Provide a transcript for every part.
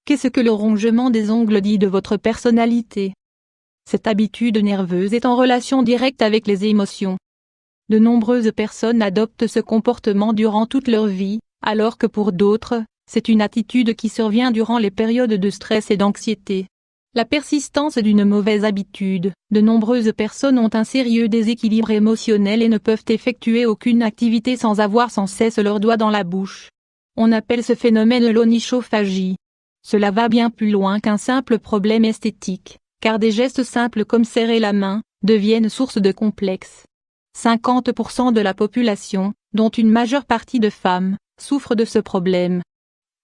Qu'est-ce que le rongement des ongles dit de votre personnalité? Cette habitude nerveuse est en relation directe avec les émotions. De nombreuses personnes adoptent ce comportement durant toute leur vie, alors que pour d'autres, c'est une attitude qui survient durant les périodes de stress et d'anxiété. La persistance d'une mauvaise habitude, de nombreuses personnes ont un sérieux déséquilibre émotionnel et ne peuvent effectuer aucune activité sans avoir sans cesse leurs doigts dans la bouche. On appelle ce phénomène l'onychophagie. Cela va bien plus loin qu'un simple problème esthétique, car des gestes simples comme serrer la main, deviennent source de complexes. 50% de la population, dont une majeure partie de femmes, souffrent de ce problème.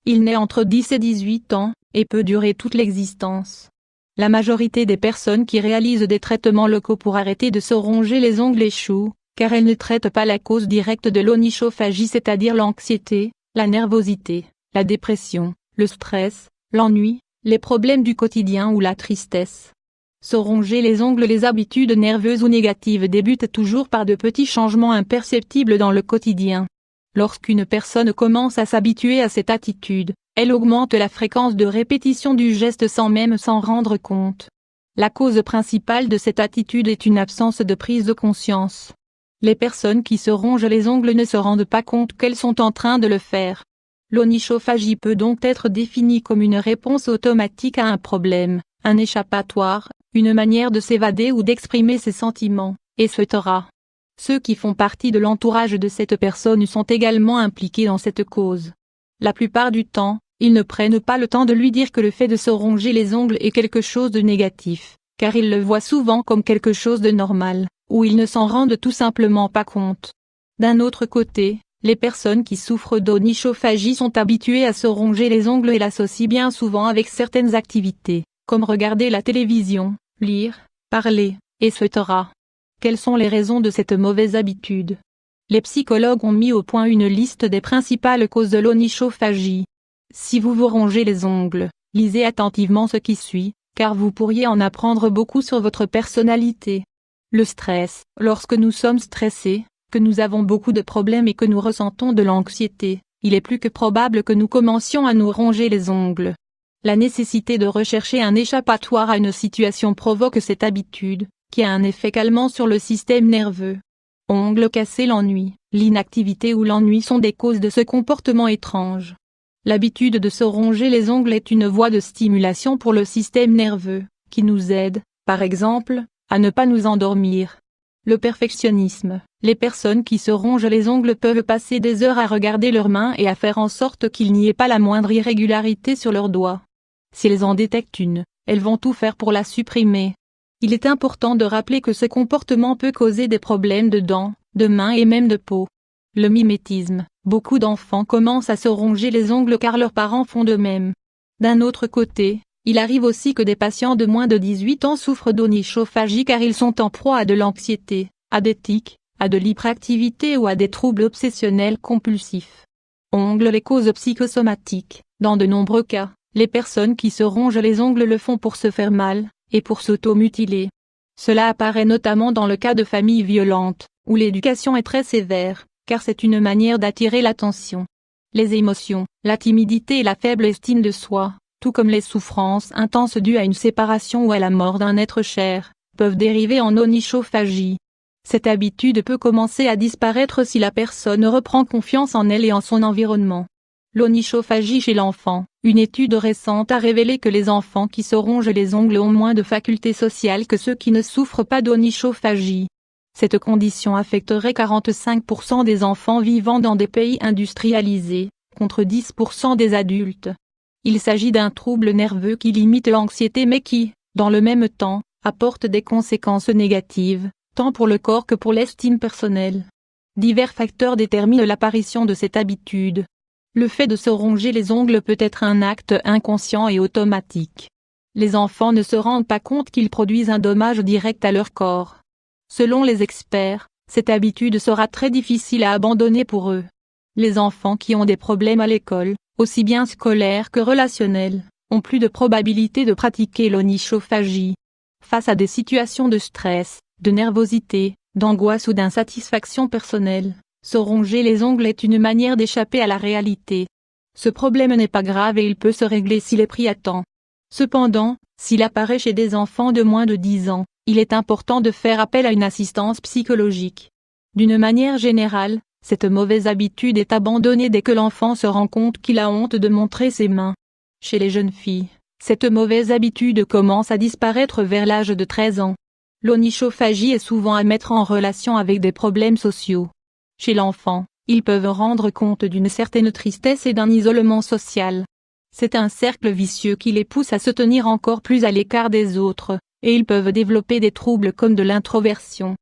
Il naît entre 10 et 18 ans, et peut durer toute l'existence. La majorité des personnes qui réalisent des traitements locaux pour arrêter de se ronger les ongles échouent, car elles ne traitent pas la cause directe de l'onychophagie, c'est-à-dire l'anxiété, la nervosité, la dépression, le stress, l'ennui, les problèmes du quotidien ou la tristesse. Se ronger les ongles. Les habitudes nerveuses ou négatives débutent toujours par de petits changements imperceptibles dans le quotidien. Lorsqu'une personne commence à s'habituer à cette attitude, elle augmente la fréquence de répétition du geste sans même s'en rendre compte. La cause principale de cette attitude est une absence de prise de conscience. Les personnes qui se rongent les ongles ne se rendent pas compte qu'elles sont en train de le faire. L'onychophagie peut donc être définie comme une réponse automatique à un problème, un échappatoire, une manière de s'évader ou d'exprimer ses sentiments, etc. Ceux qui font partie de l'entourage de cette personne sont également impliqués dans cette cause. La plupart du temps, ils ne prennent pas le temps de lui dire que le fait de se ronger les ongles est quelque chose de négatif, car ils le voient souvent comme quelque chose de normal, ou ils ne s'en rendent tout simplement pas compte. D'un autre côté, les personnes qui souffrent d'onychophagie sont habituées à se ronger les ongles et l'associent bien souvent avec certaines activités, comme regarder la télévision, lire, parler, etc. Quelles sont les raisons de cette mauvaise habitude? Les psychologues ont mis au point une liste des principales causes de l'onychophagie. Si vous vous rongez les ongles, lisez attentivement ce qui suit, car vous pourriez en apprendre beaucoup sur votre personnalité. Le stress. Lorsque nous sommes stressés, que nous avons beaucoup de problèmes et que nous ressentons de l'anxiété, il est plus que probable que nous commencions à nous ronger les ongles. La nécessité de rechercher un échappatoire à une situation provoque cette habitude, qui a un effet calmant sur le système nerveux. Ongles cassés. L'ennui, l'inactivité ou l'ennui sont des causes de ce comportement étrange. L'habitude de se ronger les ongles est une voie de stimulation pour le système nerveux, qui nous aide, par exemple, à ne pas nous endormir. Le perfectionnisme. Les personnes qui se rongent les ongles peuvent passer des heures à regarder leurs mains et à faire en sorte qu'il n'y ait pas la moindre irrégularité sur leurs doigts. Si elles en détectent une, elles vont tout faire pour la supprimer. Il est important de rappeler que ce comportement peut causer des problèmes de dents, de mains et même de peau. Le mimétisme. Beaucoup d'enfants commencent à se ronger les ongles car leurs parents font de même. D'un autre côté, il arrive aussi que des patients de moins de 18 ans souffrent d'onychophagie car ils sont en proie à de l'anxiété, à des tics, à de l'hyperactivité ou à des troubles obsessionnels compulsifs. Ongles. Les causes psychosomatiques. Dans de nombreux cas, les personnes qui se rongent les ongles le font pour se faire mal, et pour s'auto-mutiler. Cela apparaît notamment dans le cas de familles violentes, où l'éducation est très sévère, car c'est une manière d'attirer l'attention. Les émotions, la timidité et la faible estime de soi, tout comme les souffrances intenses dues à une séparation ou à la mort d'un être cher, peuvent dériver en onychophagie. Cette habitude peut commencer à disparaître si la personne reprend confiance en elle et en son environnement. L'onychophagie chez l'enfant. Une étude récente a révélé que les enfants qui se rongent les ongles ont moins de facultés sociales que ceux qui ne souffrent pas d'onychophagie. Cette condition affecterait 45% des enfants vivant dans des pays industrialisés, contre 10% des adultes. Il s'agit d'un trouble nerveux qui limite l'anxiété mais qui, dans le même temps, apporte des conséquences négatives, tant pour le corps que pour l'estime personnelle. Divers facteurs déterminent l'apparition de cette habitude. Le fait de se ronger les ongles peut être un acte inconscient et automatique. Les enfants ne se rendent pas compte qu'ils produisent un dommage direct à leur corps. Selon les experts, cette habitude sera très difficile à abandonner pour eux. Les enfants qui ont des problèmes à l'école, aussi bien scolaires que relationnels, ont plus de probabilité de pratiquer l'onychophagie. Face à des situations de stress, de nervosité, d'angoisse ou d'insatisfaction personnelle, se ronger les ongles est une manière d'échapper à la réalité. Ce problème n'est pas grave et il peut se régler s'il est pris à temps. Cependant, s'il apparaît chez des enfants de moins de 10 ans, il est important de faire appel à une assistance psychologique. D'une manière générale, cette mauvaise habitude est abandonnée dès que l'enfant se rend compte qu'il a honte de montrer ses mains. Chez les jeunes filles, cette mauvaise habitude commence à disparaître vers l'âge de 13 ans. L'onychophagie est souvent à mettre en relation avec des problèmes sociaux. Chez l'enfant, ils peuvent rendre compte d'une certaine tristesse et d'un isolement social. C'est un cercle vicieux qui les pousse à se tenir encore plus à l'écart des autres, et ils peuvent développer des troubles comme de l'introversion,